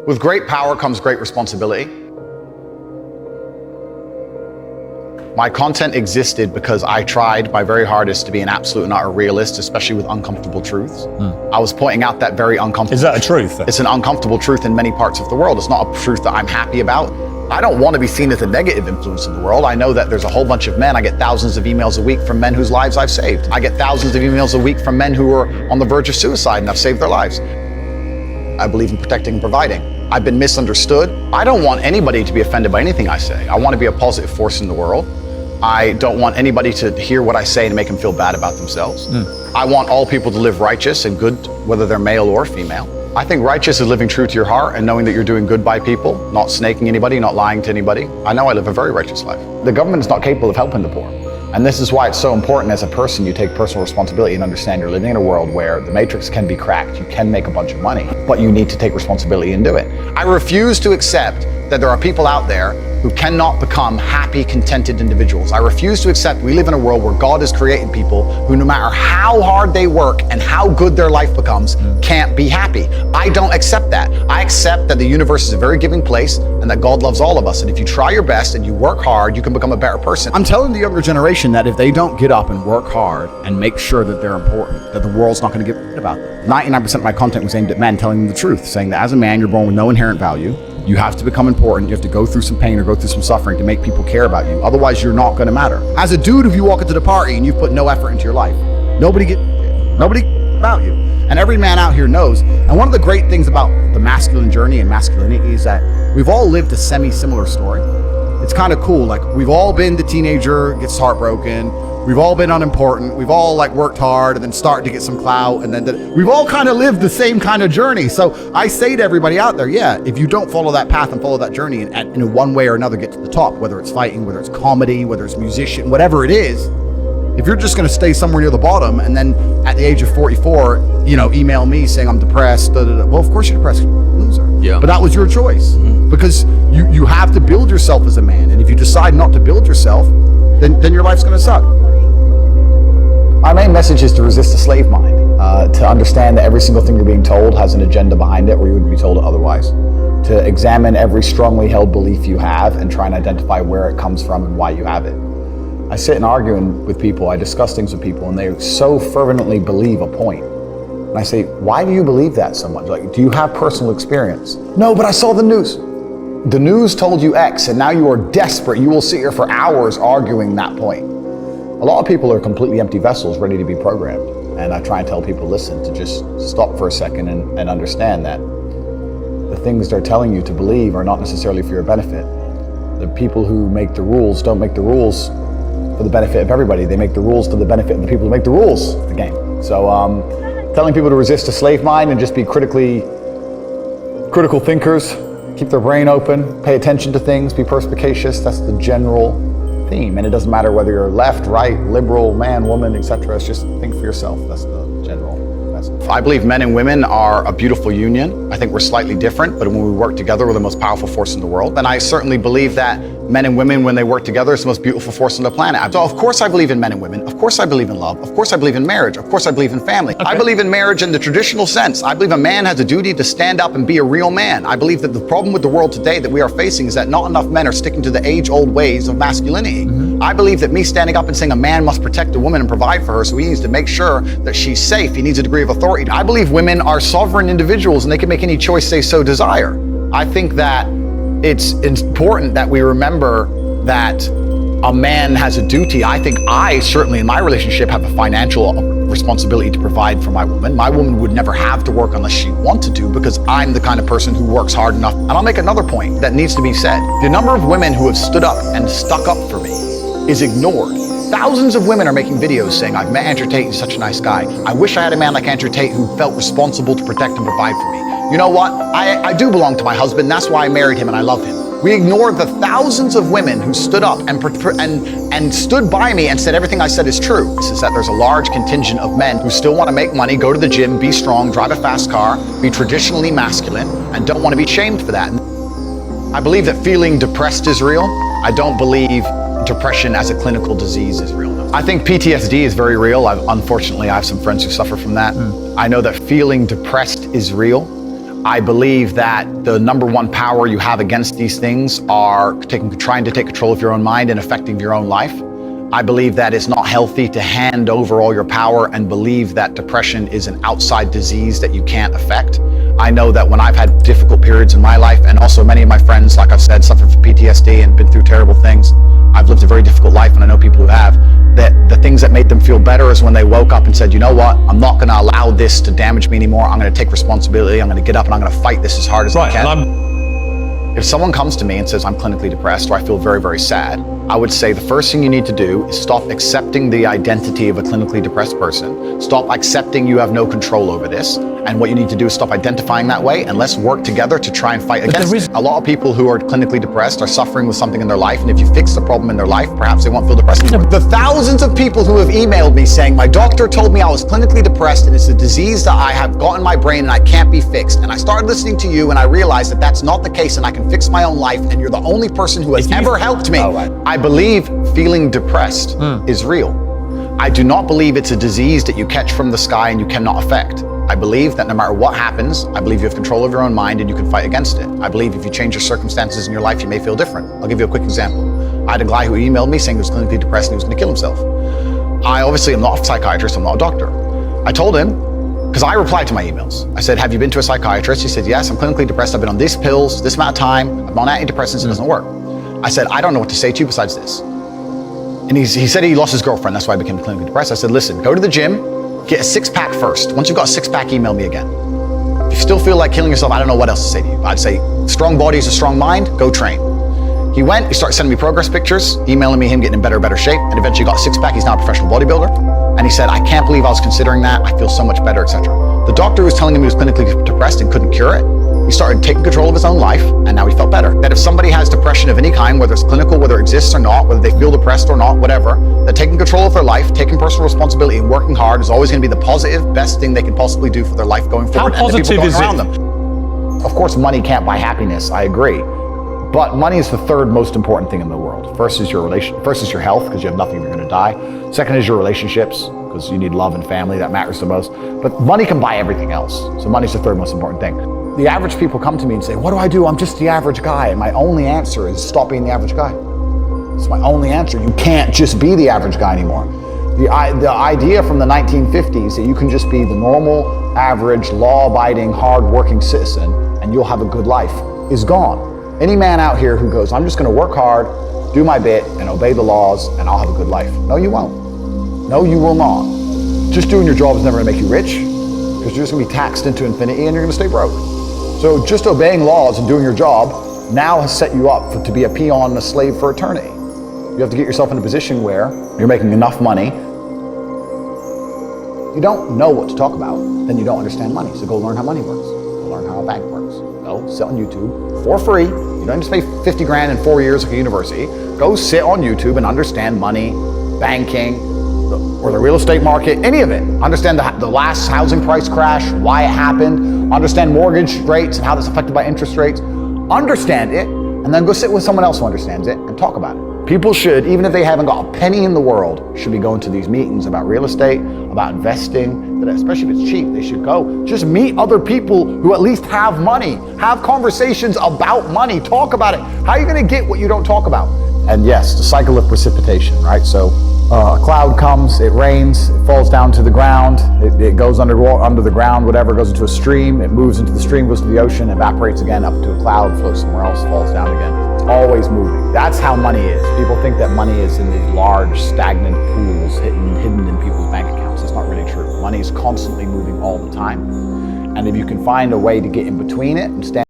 With great power comes great responsibility. My content existed because I tried my very hardest to be an absolute and utter realist, especially with uncomfortable truths. I was pointing out that very uncomfortable. Is that a truth? It's an uncomfortable truth in many parts of the world. It's not a truth that I'm happy about. I don't want to be seen as a negative influence in the world. I know that there's a whole bunch of men. I get thousands of emails a week from men whose lives I've saved. I get thousands of emails a week from men who are on the verge of suicide and I've saved their lives. I believe in protecting and providing. I've been misunderstood. I don't want anybody to be offended by anything I say. I want to be a positive force in the world. I don't want anybody to hear what I say and make them feel bad about themselves. I want all people to live righteous and good, whether they're male or female. I think righteous is living true to your heart and knowing that you're doing good by people, not snaking anybody, not lying to anybody. I know I live a very righteous life. The government is not capable of helping the poor. And this is why it's so important as a person you take personal responsibility and understand you're living in a world where the matrix can be cracked, you can make a bunch of money, but you need to take responsibility and do it. I refuse to accept that there are people out there who cannot become happy, contented individuals. I refuse to accept we live in a world where God has created people who, no matter how hard they work and how good their life becomes, can't be happy. I don't accept that. I accept that the universe is a very giving place and that God loves all of us. And if you try your best and you work hard, you can become a better person. I'm telling the younger generation that if they don't get up and work hard and make sure that they're important, that the world's not going to give a shit about them. 99% of my content was aimed at men, telling them the truth, saying that as a man, you're born with no inherent value. You have to become important. You have to go through some pain or go through some suffering to make people care about you. Otherwise, you're not going to matter. As a dude, if you walk into the party and you've put no effort into your life, nobody about you. And every man out here knows. And one of the great things about the masculine journey and masculinity is that we've all lived a semi-similar story. It's kind of cool. Like, we've all been the teenager, gets heartbroken. We've all been unimportant. We've all like worked hard and then started to get some clout. And then we've all kind of lived the same kind of journey. So I say to everybody out there, yeah, if you don't follow that path and follow that journey and in one way or another get to the top, whether it's fighting, whether it's comedy, whether it's musician, whatever it is, if you're just going to stay somewhere near the bottom and then at the age of 44, email me saying I'm depressed, well, of course you're depressed, loser. Yeah. But that was your choice because you have to build yourself as a man. And if you decide not to build yourself, then your life's going to suck. My main message is to resist the slave mind, to understand that every single thing you're being told has an agenda behind it or you wouldn't be told it otherwise. To examine every strongly held belief you have and try and identify where it comes from and why you have it. I sit and argue with people, I discuss things with people, and they so fervently believe a point. And I say, why do you believe that so much? Like, do you have personal experience? No, but I saw the news. The news told you X, and now you are desperate. You will sit here for hours arguing that point. A lot of people are completely empty vessels ready to be programmed. And I try and tell people, listen, to just stop for a second and understand that the things they're telling you to believe are not necessarily for your benefit. The people who make the rules don't make the rules for the benefit of everybody. They make the rules for the benefit of the people who make the rules of the game. So telling people to resist a slave mind and just be critical thinkers, keep their brain open, pay attention to things, be perspicacious, that's the general theme. And it doesn't matter whether you're left, right, liberal, man, woman, etc. It's just think for yourself. That's the general message. I believe men and women are a beautiful union. I think we're slightly different, but when we work together, we're the most powerful force in the world. And I certainly believe that men and women, when they work together, is the most beautiful force on the planet. So of course I believe in men and women. Of course I believe in love. Of course I believe in marriage. Of course I believe in family. Okay. I believe in marriage in the traditional sense. I believe a man has a duty to stand up and be a real man. I believe that the problem with the world today that we are facing is that not enough men are sticking to the age-old ways of masculinity. I believe that me standing up and saying a man must protect a woman and provide for her, so he needs to make sure that she's safe. He needs a degree of authority. I believe women are sovereign individuals and they can make any choice they so desire. I think that it's important that we remember that a man has a duty. I think I certainly in my relationship have a financial responsibility to provide for my woman. My woman would never have to work unless she wanted to because I'm the kind of person who works hard enough. And I'll make another point that needs to be said. The number of women who have stood up and stuck up for me is ignored. Thousands of women are making videos saying, I've met Andrew Tate, he's such a nice guy. I wish I had a man like Andrew Tate who felt responsible to protect and provide for me. You know what? I do belong to my husband. That's why I married him and I love him. We ignore the thousands of women who stood up and stood by me and said everything I said is true. This is that there's a large contingent of men who still want to make money, go to the gym, be strong, drive a fast car, be traditionally masculine, and don't want to be shamed for that. I believe that feeling depressed is real. I don't believe depression as a clinical disease is real. I think PTSD is very real. Unfortunately, I have some friends who suffer from that. I know that feeling depressed is real. I believe that the number one power you have against these things are trying to take control of your own mind and affecting your own life. I believe that it's not healthy to hand over all your power and believe that depression is an outside disease that you can't affect. I know that when I've had difficult periods in my life, and also many of my friends, like I've said, suffer from PTSD and been through terrible things. I've lived a very difficult life, and I know people who have, that the things that made them feel better is when they woke up and said, you know what, I'm not going to allow this to damage me anymore. I'm going to take responsibility. I'm going to get up and I'm going to fight this as hard as I can. If someone comes to me and says I'm clinically depressed or I feel very, very sad, I would say the first thing you need to do is stop accepting the identity of a clinically depressed person. Stop accepting you have no control over this. And what you need to do is stop identifying that way, and let's work together to try and fight against it. A lot of people who are clinically depressed are suffering with something in their life, and if you fix the problem in their life, perhaps they won't feel depressed anymore. The thousands of people who have emailed me saying, my doctor told me I was clinically depressed and it's a disease that I have got in my brain and I can't be fixed. And I started listening to you and I realized that that's not the case and I can fix my own life, and you're the only person who has ever helped me. I believe feeling depressed is real. I do not believe it's a disease that you catch from the sky and you cannot affect. I believe that no matter what happens, I believe you have control of your own mind and you can fight against it. I believe if you change your circumstances in your life, you may feel different. I'll give you a quick example. I had a guy who emailed me saying he was clinically depressed and he was going to kill himself. I obviously am not a psychiatrist, I'm not a doctor. I told him, because I replied to my emails. I said, have you been to a psychiatrist? He said, yes, I'm clinically depressed. I've been on these pills, this amount of time. I'm on antidepressants, it doesn't work. I said, I don't know what to say to you besides this. And he said he lost his girlfriend, that's why I became clinically depressed. I said, listen, go to the gym, get a six-pack first. Once you've got a six-pack, email me again. If you still feel like killing yourself, I don't know what else to say to you. I'd say, strong body is a strong mind, go train. He went, he started sending me progress pictures, emailing me him getting in better shape, and eventually got a six-pack. He's now a professional bodybuilder. And he said, I can't believe I was considering that. I feel so much better, etc. The doctor was telling him he was clinically depressed and couldn't cure it. He started taking control of his own life, and now he felt better. That if somebody has depression of any kind, whether it's clinical, whether it exists or not, whether they feel depressed or not, whatever, that taking control of their life, taking personal responsibility and working hard is always going to be the positive, best thing they can possibly do for their life going forward. How positive is it? Of course, money can't buy happiness, I agree. But money is the third most important thing in the world. First is your health, because you have nothing, you're going to die. Second is your relationships, because you need love and family, that matters the most. But money can buy everything else. So money's the third most important thing. The average people come to me and say, what do I do? I'm just the average guy. And my only answer is stop being the average guy. It's my only answer. You can't just be the average guy anymore. The idea from the 1950s that you can just be the normal, average, law-abiding, hard-working citizen and you'll have a good life is gone. Any man out here who goes, I'm just going to work hard, do my bit, and obey the laws, and I'll have a good life. No, you won't. No, you will not. Just doing your job is never going to make you rich, because you're just going to be taxed into infinity and you're going to stay broke. So just obeying laws and doing your job now has set you up to be a peon, a slave for eternity. You have to get yourself in a position where you're making enough money. You don't know what to talk about, then you don't understand money. So go learn how money works. Go learn how a bank works. Go sit on YouTube for free. You don't have to pay 50 grand in 4 years like a university. Go sit on YouTube and understand money, banking, or the real estate market, any of it. Understand the last housing price crash, why it happened, understand mortgage rates and how that's affected by interest rates. Understand it, and then go sit with someone else who understands it and talk about it. People should, even if they haven't got a penny in the world, should be going to these meetings about real estate, about investing, especially if it's cheap, they should go. Just meet other people who at least have money. Have conversations about money, talk about it. How are you gonna get what you don't talk about? And yes, the cycle of precipitation, right? So a cloud comes, it rains, it falls down to the ground, it goes under the ground, whatever, goes into a stream, it moves into the stream, goes to the ocean, evaporates again up to a cloud, floats somewhere else, falls down again. It's always moving. That's how money is. People think that money is in these large, stagnant pools hidden in people's bank accounts. It's not really true. Money is constantly moving all the time. And if you can find a way to get in between it and stand